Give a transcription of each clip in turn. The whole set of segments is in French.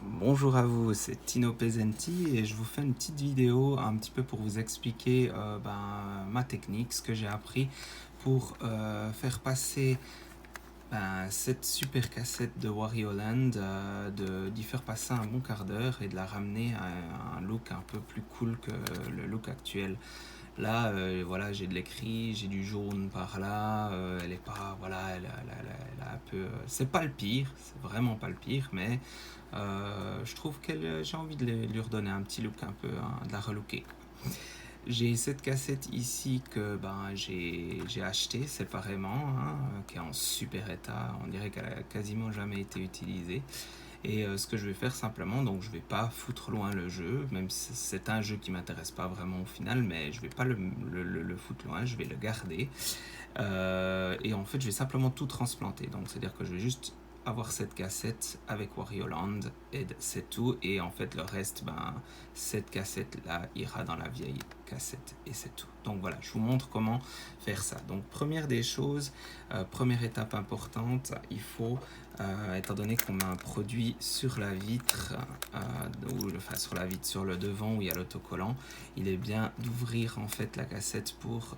Bonjour à vous, c'est Tino Pesanti et je vous fais une petite vidéo un petit peu pour vous expliquer ma technique, ce que j'ai appris pour faire passer cette super cassette de Wario Land, d'y faire passer un bon quart d'heure et de la ramener à un look un peu plus cool que le look actuel. Là, voilà, j'ai de l'écrit, j'ai du jaune par là. Elle est pas, voilà, elle a un peu. C'est pas le pire, c'est vraiment pas le pire, mais je trouve qu'elle, j'ai envie de lui redonner un petit look un peu, hein, de la relooker. J'ai cette cassette ici que j'ai acheté séparément, hein, qui est en super état. On dirait qu'elle a quasiment jamais été utilisée. Et ce que je vais faire simplement, donc je vais pas foutre loin le jeu, même si c'est un jeu qui m'intéresse pas vraiment au final, mais je vais pas le foutre loin, je vais le garder. Et en fait, je vais simplement tout transplanter. Donc, c'est-à-dire que je vais juste avoir cette cassette avec Wario Land et c'est tout. Et en fait, le reste, cette cassette-là ira dans la vieille cassette et c'est tout. Donc voilà, je vous montre comment faire ça. Donc première des choses, première étape importante, il faut, étant donné qu'on met un produit sur la vitre, enfin sur la vitre, sur le devant où il y a l'autocollant, il est bien d'ouvrir en fait la cassette pour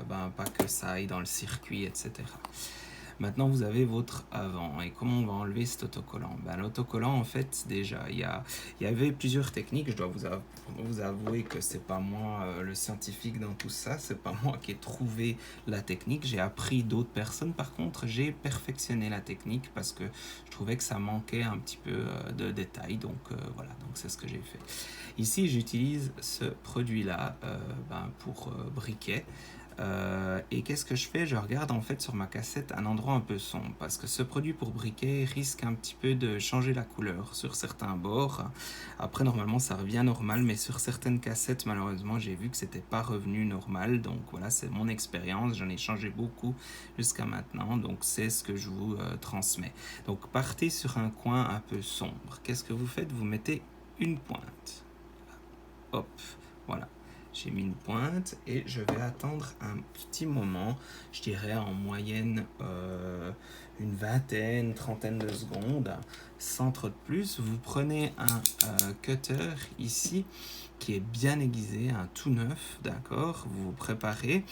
pas que ça aille dans le circuit, etc. Maintenant, vous avez votre avant. Et comment on va enlever cet autocollant? L'autocollant, en fait, déjà, il y avait plusieurs techniques. Je dois vous avouer que c'est pas moi le scientifique dans tout ça. C'est pas moi qui ai trouvé la technique. J'ai appris d'autres personnes. Par contre, j'ai perfectionné la technique parce que je trouvais que ça manquait un petit peu de détails. Donc voilà, donc c'est ce que j'ai fait. Ici, j'utilise ce produit-là pour briquet. Et qu'est-ce que je fais? Je regarde en fait sur ma cassette un endroit un peu sombre parce que ce produit pour briquet risque un petit peu de changer la couleur sur certains bords. Après, normalement, ça revient normal, mais sur certaines cassettes, malheureusement, j'ai vu que c'était pas revenu normal. Donc voilà, c'est mon expérience. J'en ai changé beaucoup jusqu'à maintenant. Donc c'est ce que je vous transmets. Donc partez sur un coin un peu sombre. Qu'est-ce que vous faites? Vous mettez une pointe. Hop, voilà. J'ai mis une pointe et je vais attendre un petit moment, je dirais en moyenne une vingtaine, trentaine de secondes, sans trop de plus. Vous prenez un cutter ici qui est bien aiguisé, un tout neuf, d'accord? Vous vous préparez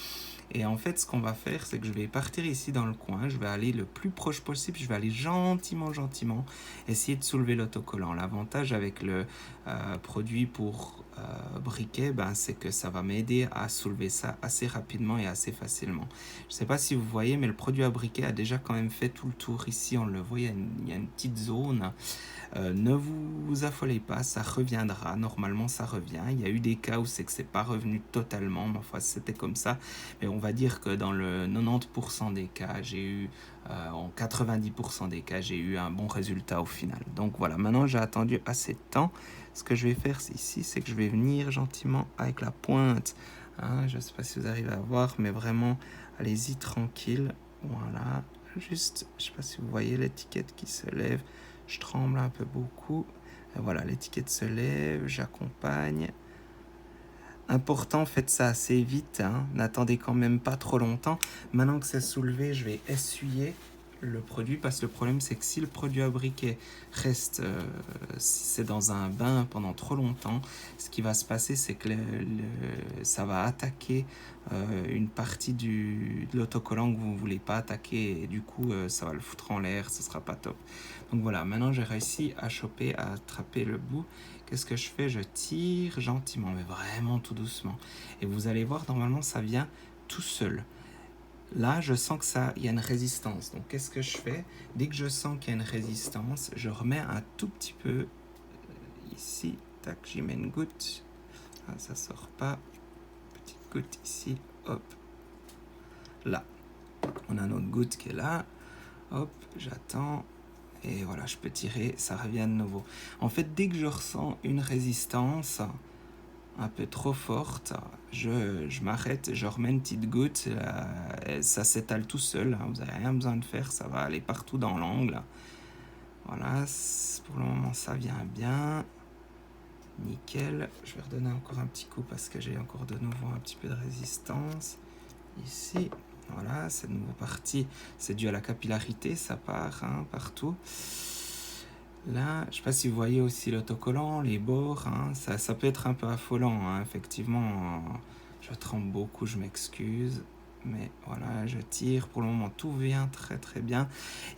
et en fait, ce qu'on va faire, c'est que je vais partir ici dans le coin, je vais aller le plus proche possible, je vais aller gentiment, gentiment, essayer de soulever l'autocollant. L'avantage avec le produit pour briquet, c'est que ça va m'aider à soulever ça assez rapidement et assez facilement. Je ne sais pas si vous voyez, mais le produit à briquet a déjà quand même fait tout le tour ici, on le voit, il y a une petite zone. Ne vous affolez pas, ça reviendra. Normalement, ça revient. Il y a eu des cas où c'est que c'est pas revenu totalement. Ma foi, c'était comme ça. Mais on va dire que dans le 90% des cas, j'ai eu, en 90% des cas, j'ai eu un bon résultat au final. Donc voilà, maintenant j'ai attendu assez de temps. Ce que je vais faire ici, c'est que je vais venir gentiment avec la pointe. Hein, je ne sais pas si vous arrivez à voir, mais vraiment, allez-y tranquille. Voilà, juste, je ne sais pas si vous voyez l'étiquette qui se lève. Je tremble un peu beaucoup. Et voilà, l'étiquette se lève, j'accompagne. Important, faites ça assez vite, hein. N'attendez quand même pas trop longtemps. Maintenant que c'est soulevé, je vais essuyer le produit parce que le problème c'est que si le produit à briquet reste, si c'est dans un bain pendant trop longtemps, ce qui va se passer c'est que ça va attaquer une partie de l'autocollant que vous ne voulez pas attaquer et du coup ça va le foutre en l'air, ce sera pas top. Donc voilà, maintenant j'ai réussi à choper, à attraper le bout. Qu'est-ce que je fais? Je tire gentiment, mais vraiment tout doucement. Et vous allez voir, normalement ça vient tout seul. Là, je sens que ça, il y a une résistance. Donc, qu'est-ce que je fais? Dès que je sens qu'il y a une résistance, je remets un tout petit peu ici. Tac, j'y mets une goutte. Ah, ça sort pas. Petite goutte ici. Hop. Là. On a notre goutte qui est là. Hop, j'attends. Et voilà, je peux tirer, ça revient de nouveau. En fait, dès que je ressens une résistance un peu trop forte, je m'arrête, je remets une petite goutte, ça s'étale tout seul, hein, vous n'avez rien besoin de faire, ça va aller partout dans l'angle. Voilà, pour le moment ça vient bien, nickel. Je vais redonner encore un petit coup parce que j'ai encore de nouveau un petit peu de résistance. Ici, voilà, c'est de nouveau parti, c'est dû à la capillarité, ça part partout. Là, je ne sais pas si vous voyez aussi l'autocollant, les bords, hein, ça peut être un peu affolant, hein, effectivement. Je tremble beaucoup, je m'excuse. Mais voilà, je tire. Pour le moment, tout vient très très bien.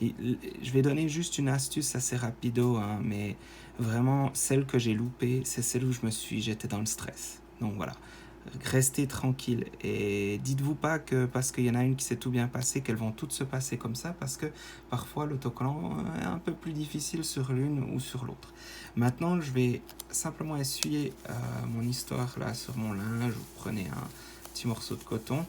Et je vais donner juste une astuce assez rapido, hein, mais vraiment, celle que j'ai loupée, c'est celle où j'étais dans le stress. Donc voilà, restez tranquille et dites-vous pas que parce qu'il y en a une qui s'est tout bien passée, qu'elles vont toutes se passer comme ça, parce que parfois l'autocollant est un peu plus difficile sur l'une ou sur l'autre. Maintenant, je vais simplement essuyer mon histoire là sur mon linge. Vous prenez un petit morceau de coton.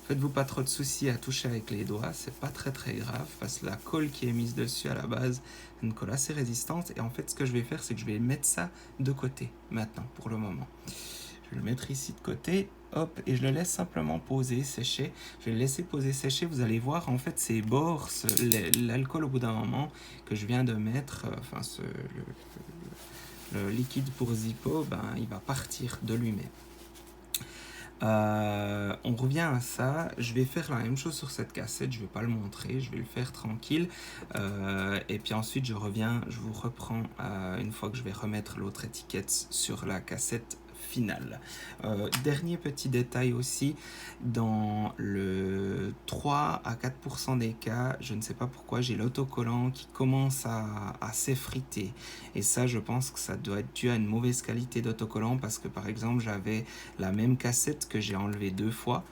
Faites-vous pas trop de soucis à toucher avec les doigts, c'est pas très très grave parce que la colle qui est mise dessus à la base est une colle assez résistante. Et en fait, ce que je vais faire, c'est que je vais mettre ça de côté maintenant pour le moment. Je vais le mettre ici de côté, hop, et je le laisse simplement poser, sécher. Je vais le laisser poser, sécher. Vous allez voir, en fait, ces bords, l'alcool au bout d'un moment que je viens de mettre, le liquide pour Zippo, ben, il va partir de lui-même. On revient à ça. Je vais faire la même chose sur cette cassette. Je vais pas le montrer. Je vais le faire tranquille. Et puis ensuite, je reviens. Je vous reprends une fois que je vais remettre l'autre étiquette sur la cassette finale. Dernier petit détail aussi, dans le 3 à 4% des cas, je ne sais pas pourquoi, j'ai l'autocollant qui commence à s'effriter. Et ça, je pense que ça doit être dû à une mauvaise qualité d'autocollant parce que par exemple, j'avais la même cassette que j'ai enlevée 2 fois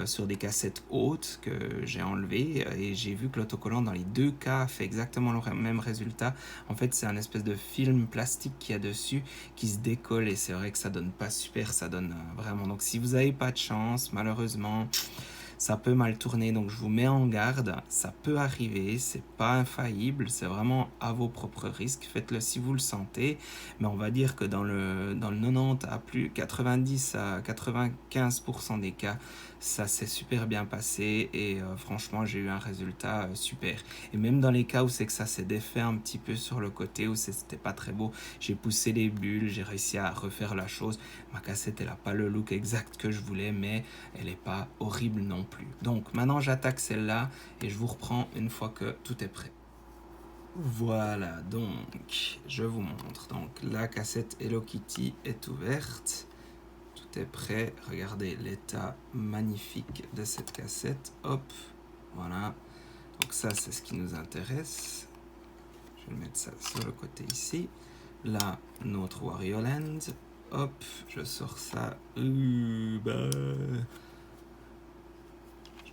sur des cassettes hautes que j'ai enlevées et j'ai vu que l'autocollant dans les 2 cas fait exactement le même résultat. En fait, c'est un espèce de film plastique qu'il y a dessus qui se décolle et c'est vrai que ça donne pas super, ça donne vraiment. Donc si vous n'avez pas de chance, malheureusement, ça peut mal tourner, donc je vous mets en garde, ça peut arriver, c'est pas infaillible, c'est vraiment à vos propres risques, faites-le si vous le sentez, mais on va dire que dans le 90 à plus 90 à 95% des cas, ça s'est super bien passé et franchement j'ai eu un résultat super. Et même dans les cas où c'est que ça s'est défait un petit peu sur le côté, où c'était pas très beau, j'ai poussé les bulles, j'ai réussi à refaire la chose. Ma cassette elle a pas le look exact que je voulais, mais elle est pas horrible non plus. Donc maintenant j'attaque celle-là et je vous reprends une fois que tout est prêt. Voilà, donc je vous montre. Donc la cassette Hello Kitty est ouverte. Tout est prêt. Regardez l'état magnifique de cette cassette. Hop, voilà. Donc ça c'est ce qui nous intéresse. Je vais mettre ça sur le côté ici. Là, notre Wario Land. Hop, je sors ça. Je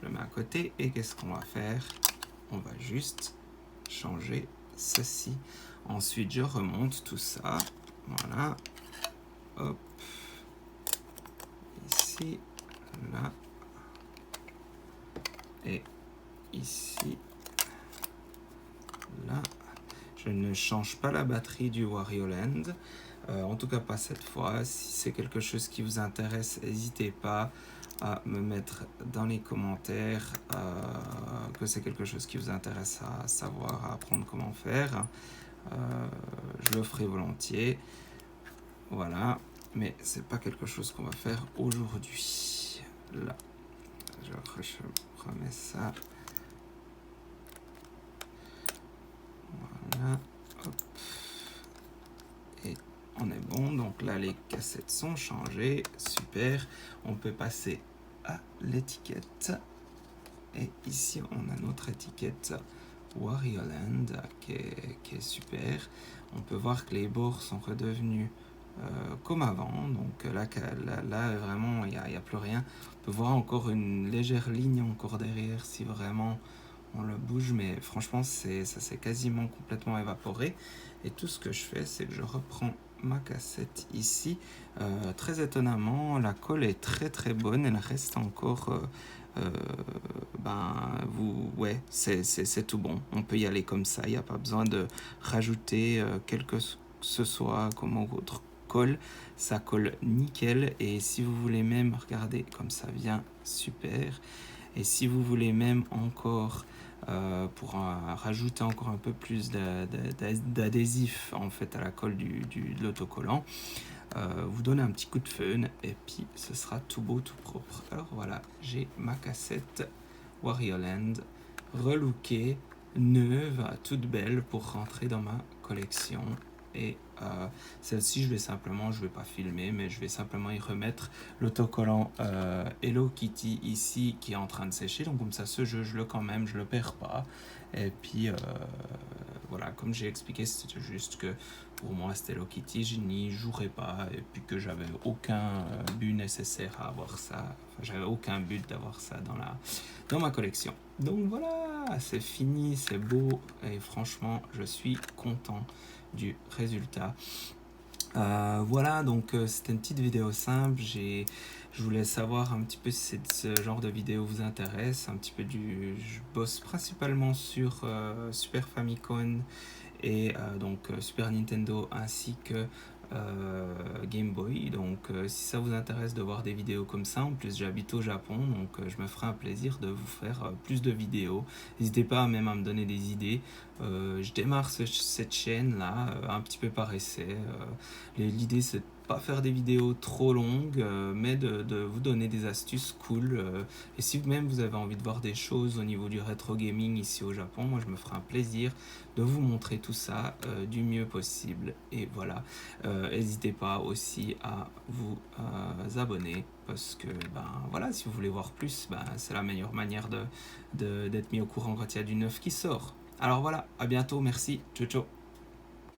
le mets à côté et qu'est-ce qu'on va faire? On va juste changer ceci. Ensuite, je remonte tout ça. Voilà. Hop. Ici. Là. Et ici. Là. Je ne change pas la batterie du Wario Land. En tout cas, pas cette fois. Si c'est quelque chose qui vous intéresse, n'hésitez pas à me mettre dans les commentaires que c'est quelque chose qui vous intéresse à savoir, à apprendre comment faire. Je le ferai volontiers. Voilà. Mais c'est pas quelque chose qu'on va faire aujourd'hui. Là. Je remets ça. Voilà. Hop. Et on est bon. Donc là, les cassettes sont changées. Super. On peut passer à l'étiquette. Et ici, on a notre étiquette Wario Land qui est super. On peut voir que les bords sont redevenus comme avant. Donc là vraiment, il n'y a plus rien. On peut voir encore une légère ligne encore derrière si vraiment on le bouge. Mais franchement, ça s'est quasiment complètement évaporé. Et tout ce que je fais, c'est que je reprends ma cassette ici. Très étonnamment, la colle est très très bonne. Elle reste encore... ouais, c'est tout bon. On peut y aller comme ça. Il n'y a pas besoin de rajouter quelque ce soit comme autre colle. Ça colle nickel. Et si vous voulez même, regardez comme ça vient super. Et si vous voulez même encore pour rajouter encore un peu plus d'adhésif en fait à la colle de l'autocollant, vous donnez un petit coup de fun et puis ce sera tout beau, tout propre. Alors voilà, j'ai ma cassette Wario Land relookée, neuve, toute belle pour rentrer dans ma collection. Et celle-ci, je vais pas filmer, mais je vais simplement y remettre l'autocollant Hello Kitty ici qui est en train de sécher. Donc comme ça, ce jeu, je le perds pas. Et puis voilà, comme j'ai expliqué, c'était juste que pour moi, c'était Hello Kitty, je n'y jouerais pas. Et puis que j'avais aucun but nécessaire à avoir ça. Enfin, j'avais aucun but d'avoir ça dans ma collection. Donc voilà, c'est fini, c'est beau. Et franchement, je suis content du résultat. Voilà, donc c'était une petite vidéo simple. Je voulais savoir un petit peu si ce genre de vidéo vous intéresse. Je bosse principalement sur Super Famicom et Super Nintendo ainsi que Game Boy. Donc si ça vous intéresse de voir des vidéos comme ça, en plus j'habite au Japon, donc je me ferai un plaisir de vous faire plus de vidéos. N'hésitez pas même à me donner des idées. Je démarre cette chaîne là un petit peu par essai. L'idée c'est de pas faire des vidéos trop longues, mais de vous donner des astuces cool. Et si même vous avez envie de voir des choses au niveau du rétro gaming ici au Japon, moi je me ferai un plaisir de vous montrer tout ça du mieux possible. Et voilà, n'hésitez pas aussi à vous abonner parce que voilà, si vous voulez voir plus, c'est la meilleure manière d'être mis au courant quand il y a du neuf qui sort. Alors voilà, à bientôt, merci, ciao ciao.